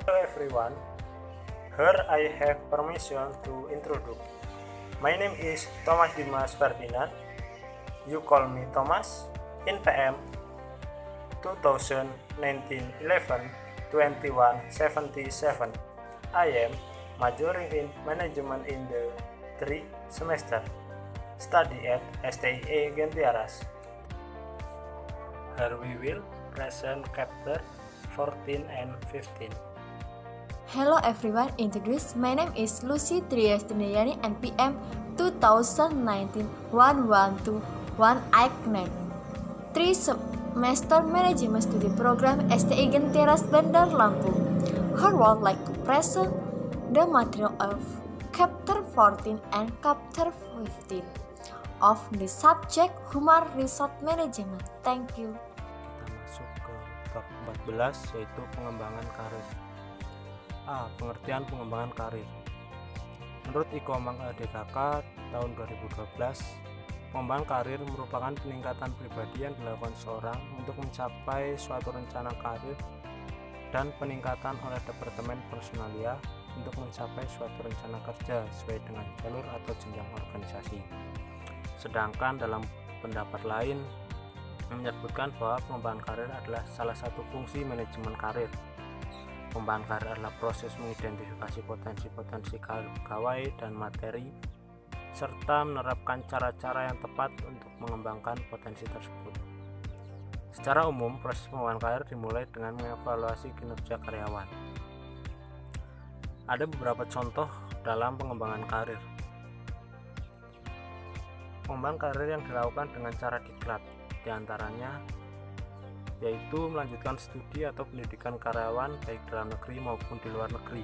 Hello everyone, here I have permission to introduce. My name is Thomas Dimas Ferdinand. You call me Thomas. In PM 2019-11-2177, I am majoring in management in the 3 semester. Study at STIE Gentiaras. Here we will present chapter 14 and 15. Hello everyone, introduce. My name is Lucy Triestiniani and PM 2019-1121 ICNET 3 Semester Management Study Program STI Gentiaras Bandar Lampung. Her would like to present the material of Chapter 14 and Chapter 15 of the subject Human Resource Management. Thank you. Kita masuk ke bab 14, yaitu pengembangan karir. A. Pengertian pengembangan karir. Menurut Ikomang LDKK tahun 2012, pengembangan karir merupakan peningkatan pribadi yang dilakukan seorang untuk mencapai suatu rencana karir dan peningkatan oleh Departemen Personalia untuk mencapai suatu rencana kerja sesuai dengan jalur atau jenjang organisasi. Sedangkan dalam pendapat lain menyebutkan bahwa pengembangan karir adalah salah satu fungsi manajemen karir. Pengembangan karir adalah proses mengidentifikasi potensi-potensi pegawai dan materi serta menerapkan cara-cara yang tepat untuk mengembangkan potensi tersebut. Secara umum, proses pengembangan karir dimulai dengan mengevaluasi kinerja karyawan. Ada beberapa contoh dalam pengembangan karir. Pengembangan karir yang dilakukan dengan cara diklat, diantaranya yaitu melanjutkan studi atau pendidikan karyawan baik dalam negeri maupun di luar negeri,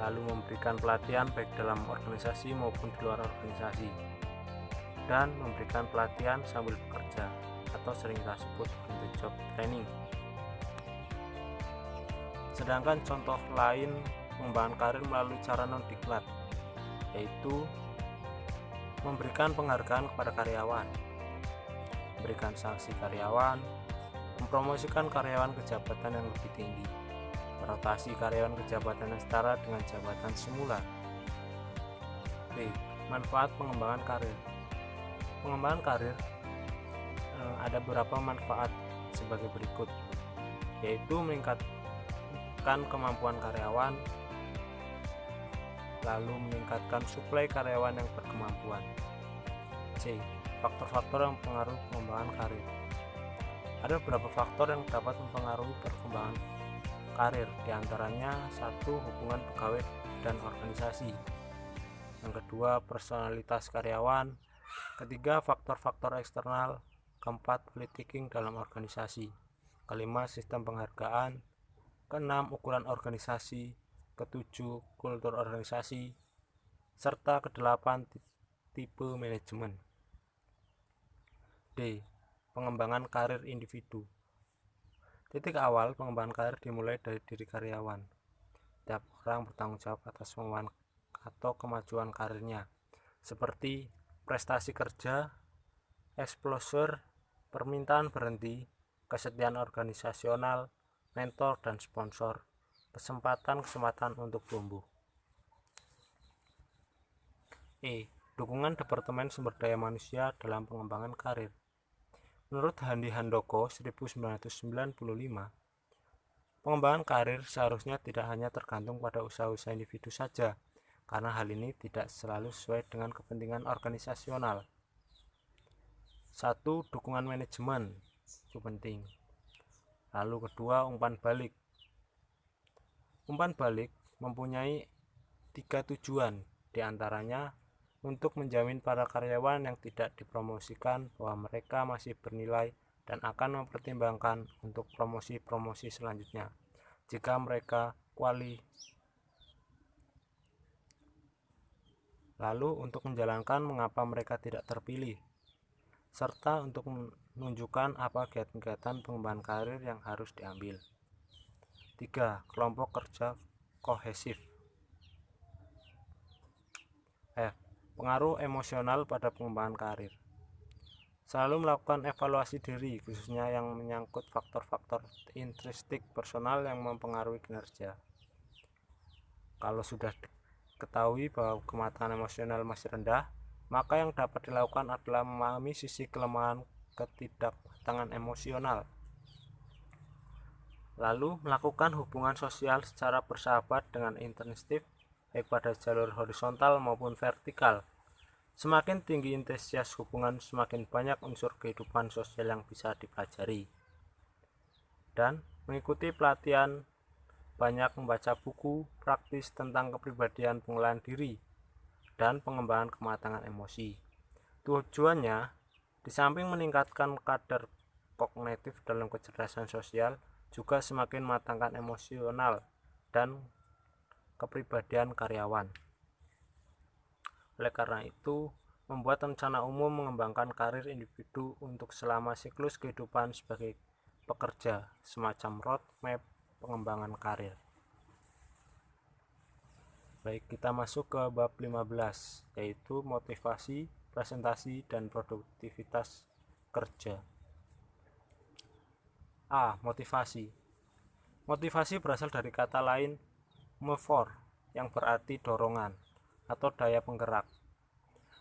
lalu memberikan pelatihan baik dalam organisasi maupun di luar organisasi, dan memberikan pelatihan sambil bekerja atau sering kita sebut on the job training. Sedangkan contoh lain pengembangan karir melalui cara non diklat, yaitu memberikan penghargaan kepada karyawan, memberikan sanksi karyawan, mempromosikan karyawan ke jabatan yang lebih tinggi, merotasi karyawan ke jabatan yang setara dengan jabatan semula. B. Manfaat pengembangan karir. Pengembangan karir ada beberapa manfaat sebagai berikut, yaitu meningkatkan kemampuan karyawan, lalu meningkatkan suplai karyawan yang berkemampuan. C. Faktor-faktor yang mempengaruhi pengembangan karir. Ada beberapa faktor yang dapat mempengaruhi perkembangan karir, diantaranya 1. Hubungan pegawai dan organisasi. Yang kedua, personalitas karyawan. Ketiga, faktor-faktor eksternal. Keempat, politicking dalam organisasi. Kelima, sistem penghargaan. Keenam, ukuran organisasi. Ketujuh, kultur organisasi. Serta kedelapan, tipe manajemen. D. Pengembangan karir individu. Titik awal pengembangan karir dimulai dari diri karyawan. Setiap orang bertanggung jawab atas pengembangan atau kemajuan karirnya, seperti prestasi kerja, exposure, permintaan berhenti, kesetiaan organisasional, mentor dan sponsor, kesempatan untuk tumbuh. E. Dukungan Departemen Sumber Daya Manusia dalam pengembangan karir. Menurut Handi Handoko 1995, pengembangan karir seharusnya tidak hanya tergantung pada usaha-usaha individu saja, karena hal ini tidak selalu sesuai dengan kepentingan organisasional. 1. Dukungan manajemen itu penting. Lalu kedua, umpan balik. Umpan balik mempunyai 3 tujuan, diantaranya untuk menjamin para karyawan yang tidak dipromosikan bahwa mereka masih bernilai dan akan mempertimbangkan untuk promosi-promosi selanjutnya jika mereka lalu untuk menjalankan mengapa mereka tidak terpilih, serta untuk menunjukkan apa kegiatan pengembangan karir yang harus diambil. 3. Kelompok kerja kohesif. F. Pengaruh emosional pada pengembangan karir. Selalu melakukan evaluasi diri, khususnya yang menyangkut faktor-faktor intrinsik personal yang mempengaruhi kinerja. Kalau sudah diketahui bahwa kematangan emosional masih rendah, maka yang dapat dilakukan adalah memahami sisi kelemahan ketidakmatangan emosional. Lalu melakukan hubungan sosial secara bersahabat dengan intensif, baik pada jalur horizontal maupun vertikal. Semakin tinggi intensitas hubungan, semakin banyak unsur kehidupan sosial yang bisa dipelajari. Dan mengikuti pelatihan, banyak membaca buku praktis tentang kepribadian pengelolaan diri dan pengembangan kematangan emosi. Tujuannya, di samping meningkatkan kadar kognitif dalam kecerdasan sosial, juga semakin matangkan emosional dan kepribadian karyawan. Oleh karena itu, membuat rencana umum mengembangkan karir individu untuk selama siklus kehidupan sebagai pekerja, semacam roadmap pengembangan karir. Baik, kita masuk ke bab 15, yaitu motivasi, presentasi, dan produktivitas kerja. A. Motivasi. Motivasi berasal dari kata lain mover, yang berarti dorongan atau daya penggerak.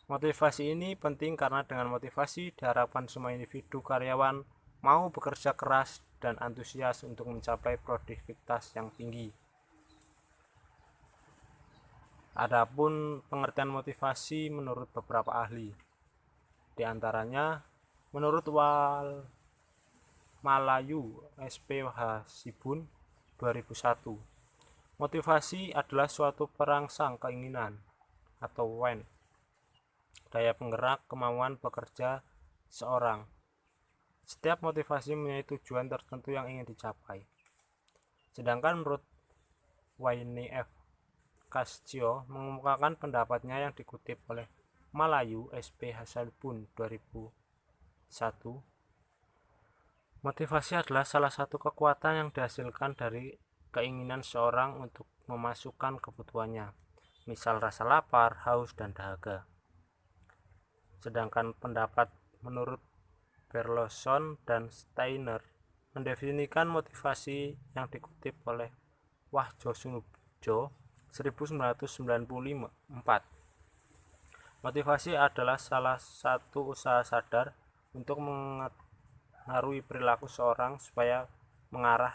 Motivasi ini penting karena dengan motivasi diharapkan semua individu karyawan mau bekerja keras dan antusias untuk mencapai produktivitas yang tinggi. Adapun pengertian motivasi menurut beberapa ahli, di antaranya menurut Malayu SP Hasibun 2001, motivasi adalah suatu perangsang keinginan atau when, daya penggerak kemauan bekerja seorang. Setiap motivasi mempunyai tujuan tertentu yang ingin dicapai. Sedangkan menurut Wayne F. Cascio mengemukakan pendapatnya yang dikutip oleh Malayu SP Hasibun 2001, motivasi adalah salah satu kekuatan yang dihasilkan dari keinginan seorang untuk memasukkan kebutuhannya, misal rasa lapar, haus, dan dahaga. Sedangkan pendapat menurut Berlosson dan Steiner mendefinisikan motivasi yang dikutip oleh Wahjo Sunubjo 1994. Motivasi adalah salah satu usaha sadar untuk mengaruhi perilaku seorang supaya mengarah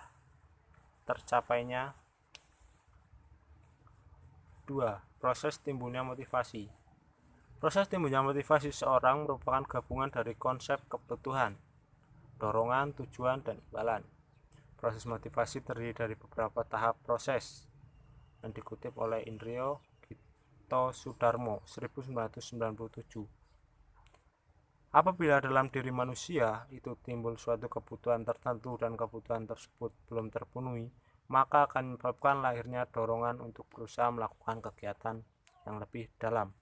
tercapainya. 2. Proses timbulnya motivasi. Proses timbulnya motivasi seorang merupakan gabungan dari konsep kebutuhan, dorongan, tujuan, dan imbalan. Proses motivasi terdiri dari beberapa tahap proses yang dikutip oleh Indrio Gito Sudarmo 1997. Apabila dalam diri manusia itu timbul suatu kebutuhan tertentu dan kebutuhan tersebut belum terpenuhi, maka akan menyebabkan lahirnya dorongan untuk berusaha melakukan kegiatan yang lebih dalam.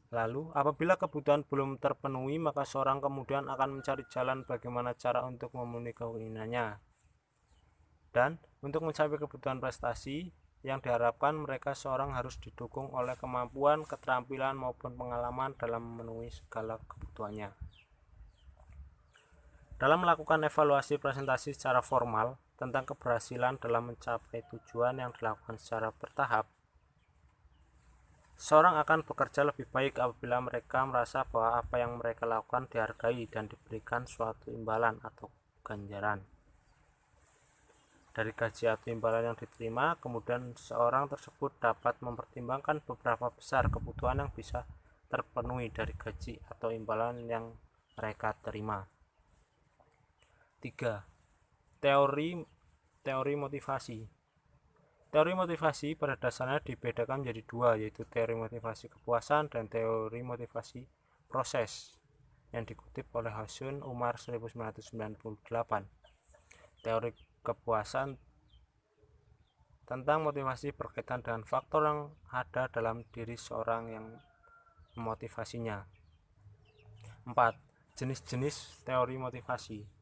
Lalu, apabila kebutuhan belum terpenuhi, maka seorang kemudian akan mencari jalan bagaimana cara untuk memenuhi keinginannya. Dan untuk mencapai kebutuhan prestasi yang diharapkan, mereka seorang harus didukung oleh kemampuan, keterampilan, maupun pengalaman dalam memenuhi segala kebutuhannya. Dalam melakukan evaluasi presentasi secara formal tentang keberhasilan dalam mencapai tujuan yang dilakukan secara bertahap, seorang akan bekerja lebih baik apabila mereka merasa bahwa apa yang mereka lakukan dihargai dan diberikan suatu imbalan atau ganjaran. Dari gaji atau imbalan yang diterima, kemudian seorang tersebut dapat mempertimbangkan beberapa besar kebutuhan yang bisa terpenuhi dari gaji atau imbalan yang mereka terima. 3. Teori motivasi. Teori motivasi pada dasarnya dibedakan menjadi dua, yaitu teori motivasi kepuasan dan teori motivasi proses, yang dikutip oleh Hasun Umar 1998. Teori kepuasan tentang motivasi berkaitan dengan faktor yang ada dalam diri seorang yang memotivasinya. 4. Jenis-jenis teori motivasi.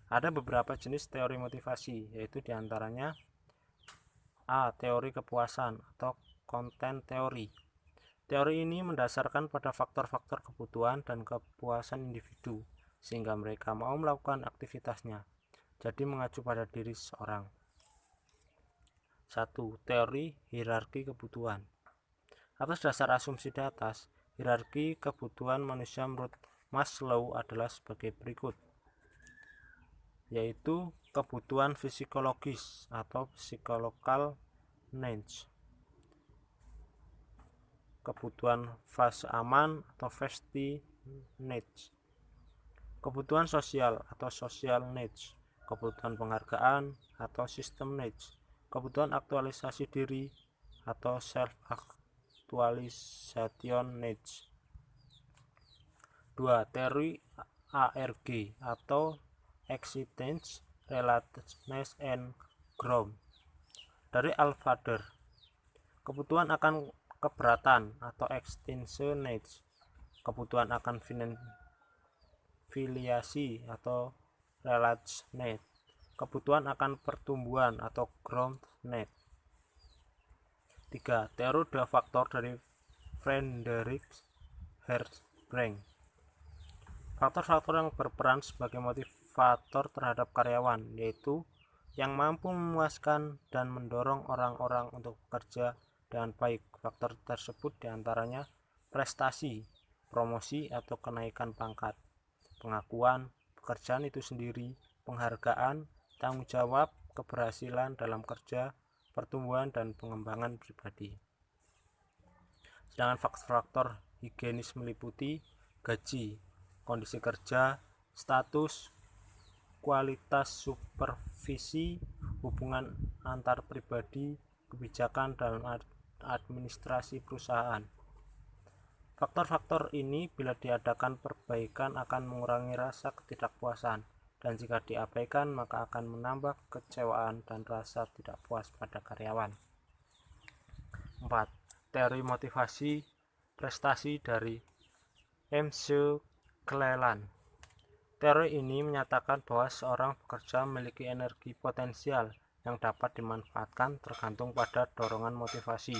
Ada beberapa jenis teori motivasi, yaitu diantaranya A. Teori kepuasan atau konten teori. Teori ini mendasarkan pada faktor-faktor kebutuhan dan kepuasan individu, sehingga mereka mau melakukan aktivitasnya. Jadi mengacu pada diri seseorang. 1. Teori hierarki kebutuhan. Atas dasar asumsi di atas, hierarki kebutuhan manusia menurut Maslow adalah sebagai berikut, yaitu kebutuhan psikologis atau psychological needs, kebutuhan fase aman atau safety needs, kebutuhan sosial atau social needs, kebutuhan penghargaan atau system needs, kebutuhan aktualisasi diri atau self actualization needs. 2. Teori ARG atau Existence, Relatedness and Growth dari Alvader. Kebutuhan akan keberatan atau extinction needs, kebutuhan akan filiasi atau relation need, kebutuhan akan pertumbuhan atau growth need. 3. Teori dua faktor dari Frederick Hertzsprung. Faktor-faktor yang berperan sebagai motivator terhadap karyawan, yaitu yang mampu memuaskan dan mendorong orang-orang untuk bekerja dengan baik. Faktor tersebut diantaranya prestasi, promosi atau kenaikan pangkat, pengakuan, pekerjaan itu sendiri, penghargaan, tanggung jawab, keberhasilan dalam kerja, pertumbuhan dan pengembangan pribadi. Sedangkan faktor-faktor higienis meliputi gaji, kondisi kerja, status, kualitas supervisi, hubungan antar pribadi, kebijakan dalam administrasi perusahaan. Faktor-faktor ini bila diadakan perbaikan akan mengurangi rasa ketidakpuasan, dan jika diabaikan maka akan menambah kekecewaan dan rasa tidak puas pada karyawan. 4. Teori motivasi prestasi dari McClellan. Teori ini menyatakan bahwa seorang pekerja memiliki energi potensial yang dapat dimanfaatkan tergantung pada dorongan motivasi,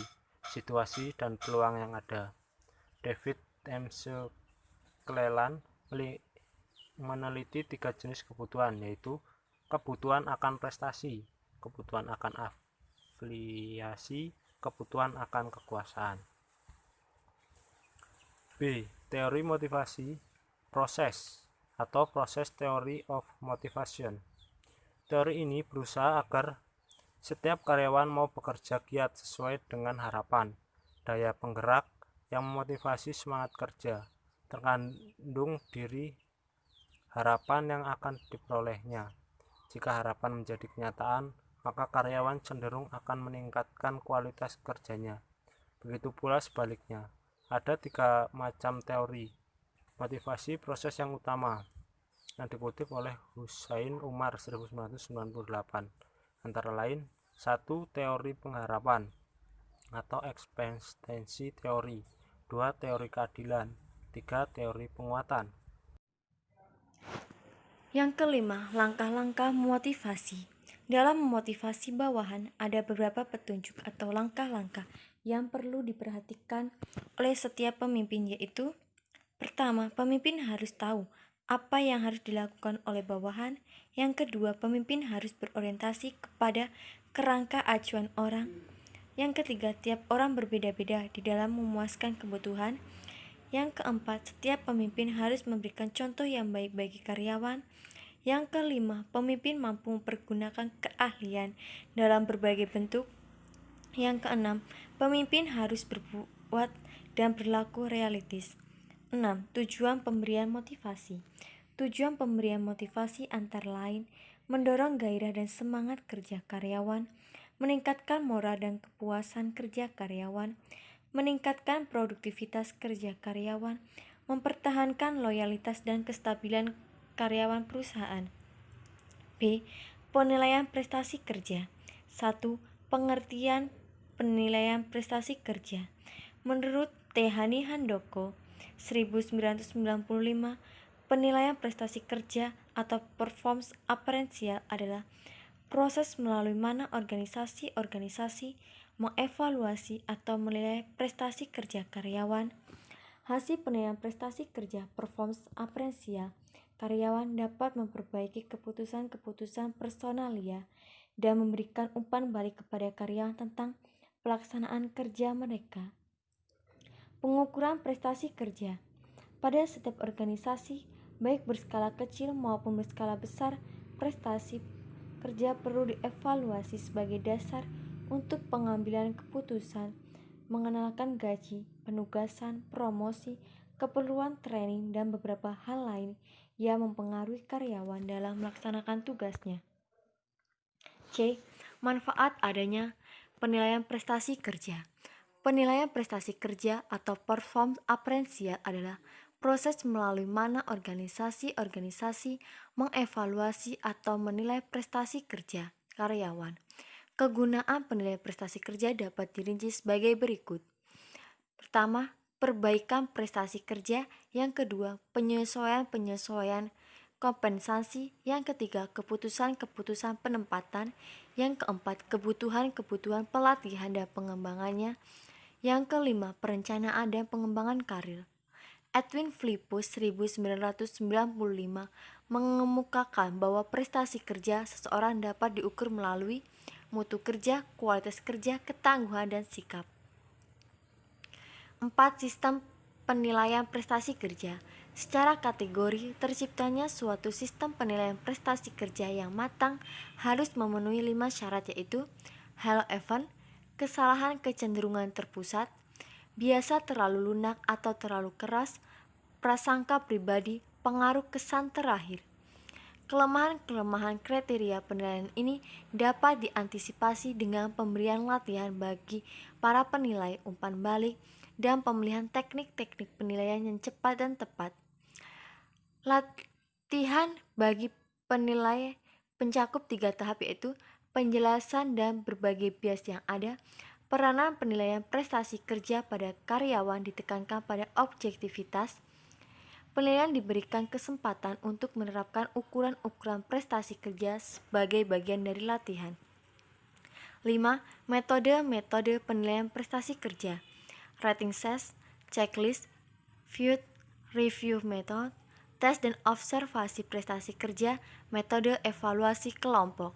situasi, dan peluang yang ada. David McClellan meneliti 3 jenis kebutuhan, yaitu kebutuhan akan prestasi, kebutuhan akan afiliasi, kebutuhan akan kekuasaan. B. Teori motivasi proses atau proses theory of motivation. Teori ini berusaha agar setiap karyawan mau bekerja giat sesuai dengan harapan, daya penggerak yang memotivasi semangat kerja, terkandung diri harapan yang akan diperolehnya. Jika harapan menjadi kenyataan, maka karyawan cenderung akan meningkatkan kualitas kerjanya. Begitu pula sebaliknya. Ada 3 macam teori motivasi proses yang utama yang dikutip oleh Husain Umar 1998, antara lain 1. Teori pengharapan atau ekspektasi teori, 2. Teori keadilan, 3. Teori penguatan. Yang kelima, langkah-langkah motivasi. Dalam memotivasi bawahan, ada beberapa petunjuk atau langkah-langkah yang perlu diperhatikan oleh setiap pemimpin, yaitu: pertama, pemimpin harus tahu apa yang harus dilakukan oleh bawahan. Yang kedua, pemimpin harus berorientasi kepada kerangka acuan orang. Yang ketiga, tiap orang berbeda-beda di dalam memuaskan kebutuhan. Yang keempat, setiap pemimpin harus memberikan contoh yang baik bagi karyawan. Yang kelima, pemimpin mampu mempergunakan keahlian dalam berbagai bentuk. Yang keenam, pemimpin harus berbuat dan berlaku realistis. 6. Tujuan pemberian motivasi. Tujuan pemberian motivasi antara lain mendorong gairah dan semangat kerja karyawan, meningkatkan moral dan kepuasan kerja karyawan, meningkatkan produktivitas kerja karyawan, mempertahankan loyalitas dan kestabilan karyawan perusahaan. B. Penilaian prestasi kerja. 1. Pengertian penilaian prestasi kerja. Menurut Tehani Handoko 1995, penilaian prestasi kerja atau performance appraisal adalah proses melalui mana organisasi-organisasi mengevaluasi atau menilai prestasi kerja karyawan. Hasil penilaian prestasi kerja performance appraisal karyawan dapat memperbaiki keputusan-keputusan personalia dan memberikan umpan balik kepada karyawan tentang pelaksanaan kerja mereka. Pengukuran prestasi kerja. Pada setiap organisasi, baik berskala kecil maupun berskala besar, prestasi kerja perlu dievaluasi sebagai dasar untuk pengambilan keputusan, mengenalkan gaji, penugasan, promosi, keperluan training, dan beberapa hal lain yang mempengaruhi karyawan dalam melaksanakan tugasnya. C. Manfaat adanya penilaian prestasi kerja. Penilaian prestasi kerja atau performance appraisal adalah proses melalui mana organisasi-organisasi mengevaluasi atau menilai prestasi kerja karyawan. Kegunaan penilaian prestasi kerja dapat dirinci sebagai berikut. Pertama, perbaikan prestasi kerja. Yang kedua, penyesuaian kompensasi. Yang ketiga, keputusan-keputusan penempatan. Yang keempat, kebutuhan-kebutuhan pelatihan dan pengembangannya. Yang kelima, perencanaan dan pengembangan karir. Edwin Philippus 1995 mengemukakan bahwa prestasi kerja seseorang dapat diukur melalui mutu kerja, kualitas kerja, ketangguhan, dan sikap. 4. Sistem penilaian prestasi kerja. Secara kategori, terciptanya suatu sistem penilaian prestasi kerja yang matang harus memenuhi 5 syarat, yaitu halo event, kesalahan kecenderungan terpusat, biasa terlalu lunak atau terlalu keras, prasangka pribadi, pengaruh kesan terakhir. Kelemahan-kelemahan kriteria penilaian ini dapat diantisipasi dengan pemberian latihan bagi para penilai, umpan balik, dan pemilihan teknik-teknik penilaian yang cepat dan tepat. Latihan bagi penilai mencakup 3 tahap, yaitu penjelasan dan berbagai bias yang ada. Peranan penilaian prestasi kerja pada karyawan ditekankan pada objektivitas. Penilaian diberikan kesempatan untuk menerapkan ukuran-ukuran prestasi kerja sebagai bagian dari latihan. 5. Metode-metode penilaian prestasi kerja. Rating test, checklist, field review method, tes dan observasi prestasi kerja, metode evaluasi kelompok.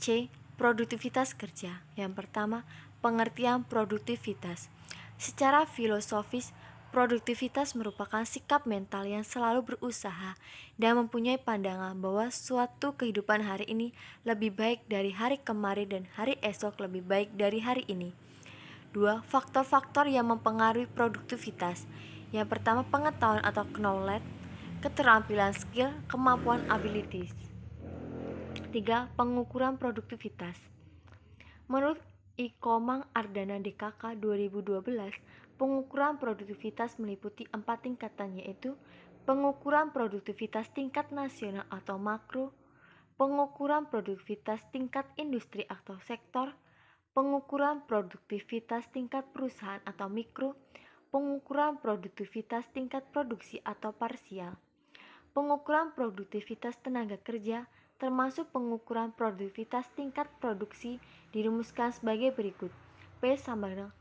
C. Produktivitas kerja. Yang pertama, pengertian produktivitas. Secara filosofis, produktivitas merupakan sikap mental yang selalu berusaha dan mempunyai pandangan bahwa suatu kehidupan hari ini lebih baik dari hari kemarin dan hari esok lebih baik dari hari ini. 2. Faktor-faktor yang mempengaruhi produktivitas. Yang pertama, pengetahuan atau knowledge, keterampilan skill, kemampuan abilities. 3. Pengukuran produktivitas. Menurut Ikomang Ardana DKK 2012, pengukuran produktivitas meliputi 4 tingkatan, yaitu pengukuran produktivitas tingkat nasional atau makro, pengukuran produktivitas tingkat industri atau sektor, pengukuran produktivitas tingkat perusahaan atau mikro, pengukuran produktivitas tingkat produksi atau parsial. Pengukuran produktivitas tenaga kerja, termasuk pengukuran produktivitas tingkat produksi, dirumuskan sebagai berikut. P sama dengan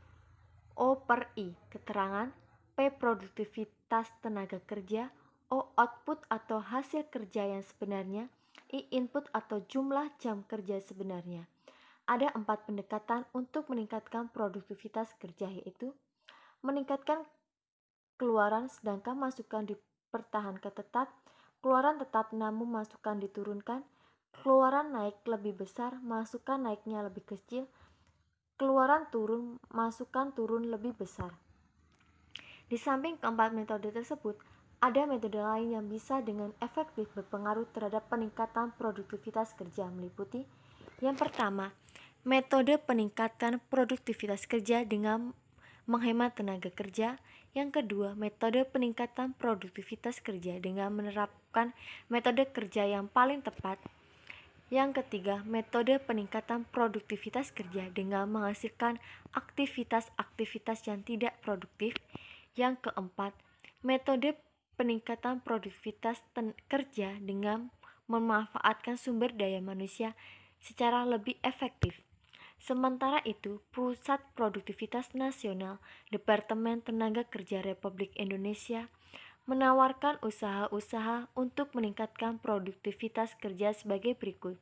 O per I, keterangan. P produktivitas tenaga kerja, O output atau hasil kerja yang sebenarnya, I input atau jumlah jam kerja sebenarnya. Ada 4 pendekatan untuk meningkatkan produktivitas kerja, yaitu meningkatkan keluaran sedangkan masukan dipertahankan tetap, keluaran tetap namun masukan diturunkan, keluaran naik lebih besar, masukan naiknya lebih kecil, keluaran turun, masukan turun lebih besar. Di samping keempat metode tersebut, ada metode lain yang bisa dengan efektif berpengaruh terhadap peningkatan produktivitas kerja, meliputi yang pertama, metode peningkatan produktivitas kerja dengan menghemat tenaga kerja. Yang kedua, metode peningkatan produktivitas kerja dengan menerapkan metode kerja yang paling tepat. Yang ketiga, metode peningkatan produktivitas kerja dengan menghasilkan aktivitas-aktivitas yang tidak produktif. Yang keempat, metode peningkatan produktivitas kerja dengan memanfaatkan sumber daya manusia secara lebih efektif. Sementara itu, Pusat Produktivitas Nasional Departemen Tenaga Kerja Republik Indonesia menawarkan usaha-usaha untuk meningkatkan produktivitas kerja sebagai berikut.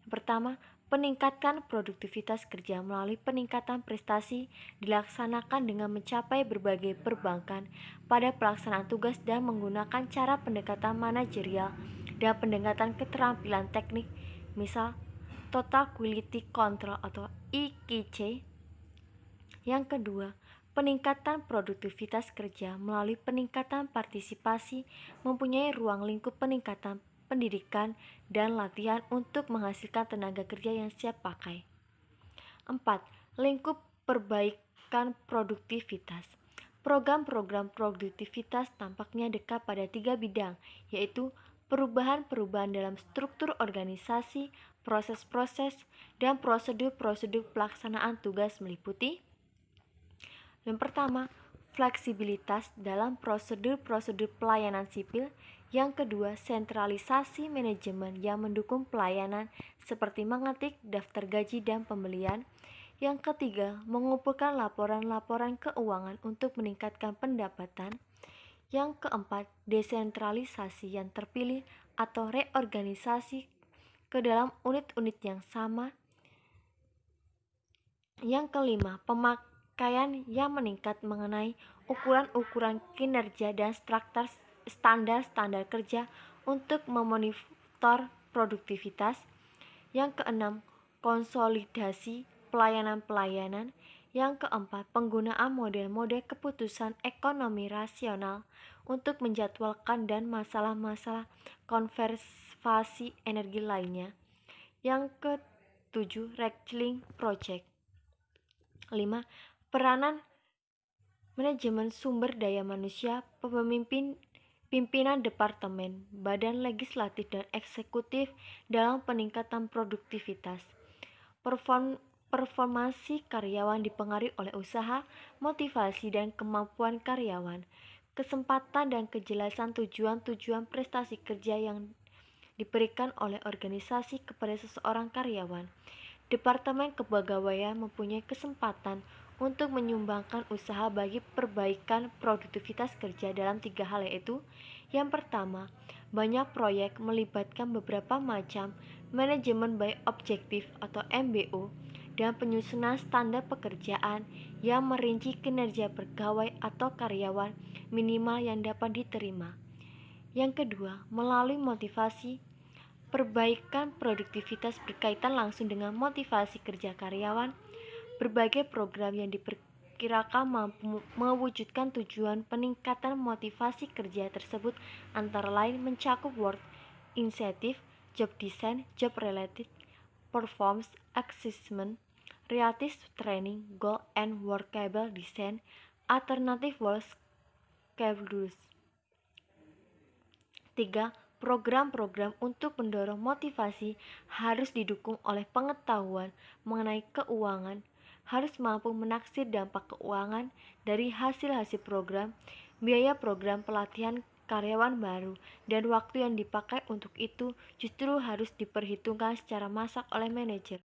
Yang pertama, peningkatkan produktivitas kerja melalui peningkatan prestasi dilaksanakan dengan mencapai berbagai perbankan pada pelaksanaan tugas dan menggunakan cara pendekatan manajerial dan pendekatan keterampilan teknik, misal Total Quality Control atau IQC. Yang kedua, peningkatan produktivitas kerja melalui peningkatan partisipasi mempunyai ruang lingkup peningkatan pendidikan dan latihan untuk menghasilkan tenaga kerja yang siap pakai. 4. Lingkup perbaikan produktivitas. Program-program produktivitas tampaknya dekat pada 3 bidang, yaitu perubahan-perubahan dalam struktur organisasi, proses-proses, dan prosedur-prosedur pelaksanaan tugas meliputi. Yang pertama, fleksibilitas dalam prosedur-prosedur pelayanan sipil. Yang kedua, sentralisasi manajemen yang mendukung pelayanan seperti mengetik, daftar gaji, dan pembelian. Yang ketiga, mengumpulkan laporan-laporan keuangan untuk meningkatkan pendapatan. Yang keempat, desentralisasi yang terpilih atau reorganisasi ke dalam unit-unit yang sama. Yang kelima, pemakaian yang meningkat mengenai ukuran-ukuran kinerja dan standar-standar kerja untuk memonitor produktivitas. Yang keenam, konsolidasi pelayanan-pelayanan. Yang keempat, penggunaan model-model keputusan ekonomi rasional untuk menjadwalkan dan masalah-masalah konservasi energi lainnya. Yang ketujuh, recycling project. 5. Peranan manajemen sumber daya manusia, pimpinan departemen, badan legislatif dan eksekutif dalam peningkatan produktivitas. Performansi karyawan dipengaruhi oleh usaha, motivasi dan kemampuan karyawan, kesempatan dan kejelasan tujuan-tujuan prestasi kerja yang diberikan oleh organisasi kepada seseorang karyawan. Departemen Kepegawaian mempunyai kesempatan untuk menyumbangkan usaha bagi perbaikan produktivitas kerja dalam 3 hal, yaitu yang pertama, banyak proyek melibatkan beberapa macam manajemen by objektif atau MBO dan penyusunan standar pekerjaan yang merinci kinerja pegawai atau karyawan minimal yang dapat diterima. Yang kedua, melalui motivasi. Perbaikan produktivitas berkaitan langsung dengan motivasi kerja karyawan. Berbagai program yang diperkirakan mampu mewujudkan tujuan peningkatan motivasi kerja tersebut antara lain mencakup work incentive, job design, job related, performance assessment, reality training, goal and workable design, alternative work schedules. 3. Program-program untuk mendorong motivasi harus didukung oleh pengetahuan mengenai keuangan, harus mampu menaksir dampak keuangan dari hasil-hasil program, biaya program pelatihan karyawan baru, dan waktu yang dipakai untuk itu justru harus diperhitungkan secara masak oleh manajer.